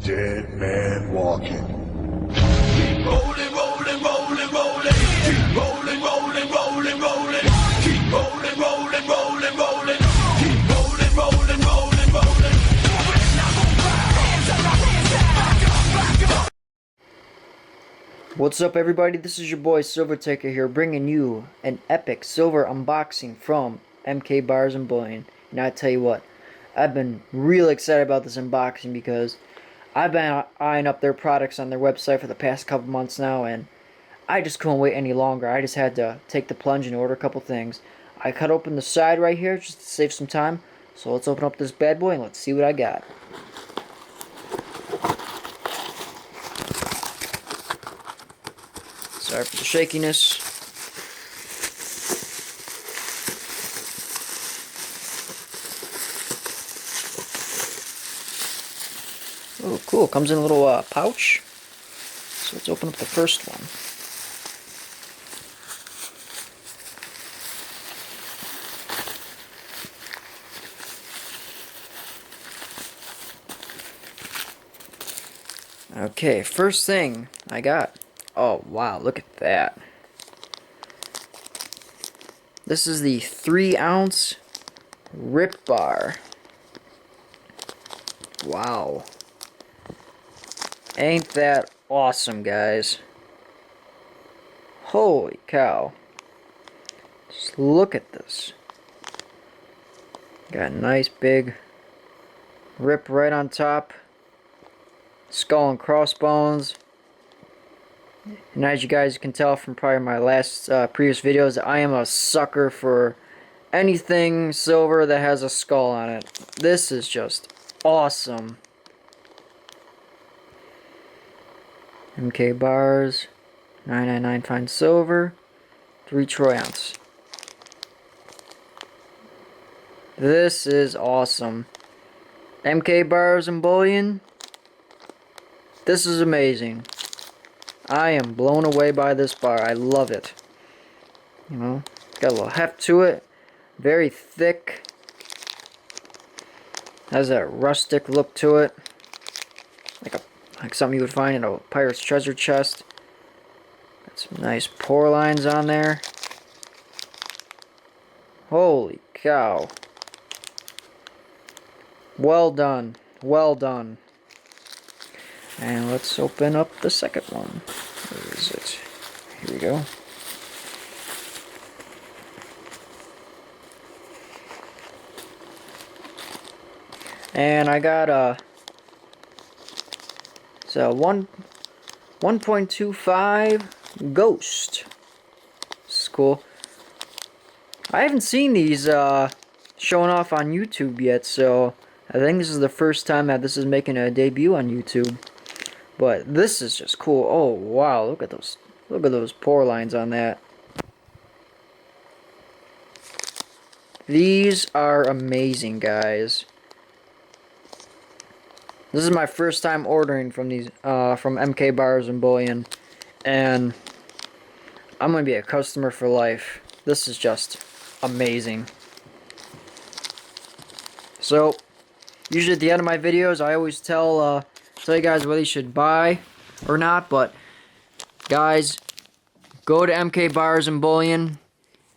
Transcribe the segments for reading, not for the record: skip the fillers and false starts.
Dead man walking. Keep rolling, rolling, rolling, rolling. Keep rolling, rolling, rolling, rolling. Keep rolling, rolling, rolling, rolling. Keep rolling, rolling, rolling, rolling. What's up, everybody? This is your boy Silver Taker here, bringing you an epic silver unboxing from MK Barz and Bullion. And I tell you what, I've been really excited about this unboxing because I've been eyeing up their products on their website for the past couple months now, and I just couldn't wait any longer. I just had to take the plunge and order a couple things. I cut open the side right here just to save some time. So let's open up this bad boy and let's see what I got. Sorry for the shakiness. Oh, cool. Comes in a little pouch. So let's open up the first one. Okay, first thing I got. Oh, wow, look at that. This is the 3-ounce Rip Bar. Wow. Ain't that awesome, guys? Holy cow. Just look at this. Got a nice big rip right on top. Skull and crossbones. And as you guys can tell from probably my last previous videos, I am a sucker for anything silver that has a skull on it. This is just awesome. MK Barz, 999 fine silver, 3 troy ounce. This is awesome. MK Barz and Bullion. This is amazing. I am blown away by this bar. I love it. You know, got a little heft to it. Very thick. Has that rustic look to it. Like something you would find in a pirate's treasure chest. Got some nice pour lines on there. Holy cow. Well done. Well done. And let's open up the second one. Where is it? Here we go. And I got it's a 1.25 Ghost. This is cool. I haven't seen these showing off on YouTube yet, so I think this is the first time that this is making a debut on YouTube. But this is just cool. Oh wow, look at those pour lines on that. These are amazing, guys. This is my first time ordering from these from MK Barz and Bullion, and I'm gonna be a customer for life. This is just amazing. So usually at the end of my videos, I always tell you guys whether you should buy or not, but guys, go to MK Barz and Bullion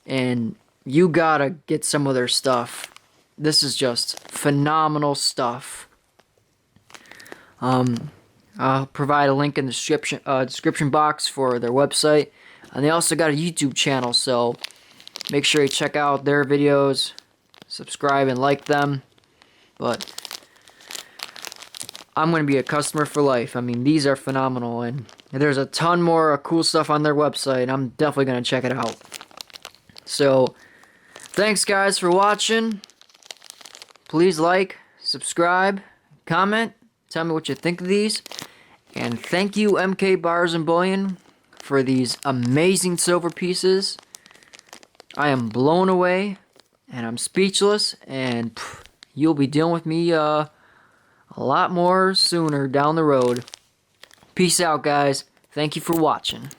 and you gotta get some of their stuff. This is just phenomenal stuff. I'll provide a link in the description box for their website, and they also got a YouTube channel, so make sure you check out their videos, subscribe and like them. But I'm going to be a customer for life. I mean, these are phenomenal, and there's a ton more cool stuff on their website. I'm definitely going to check it out. So, thanks guys for watching. Please like, subscribe, comment, tell me what you think of these. And thank you MK Barz and Bullion for these amazing silver pieces. I am blown away, and I'm speechless, and you'll be dealing with me a lot more sooner down the road. Peace out, guys. Thank you for watching.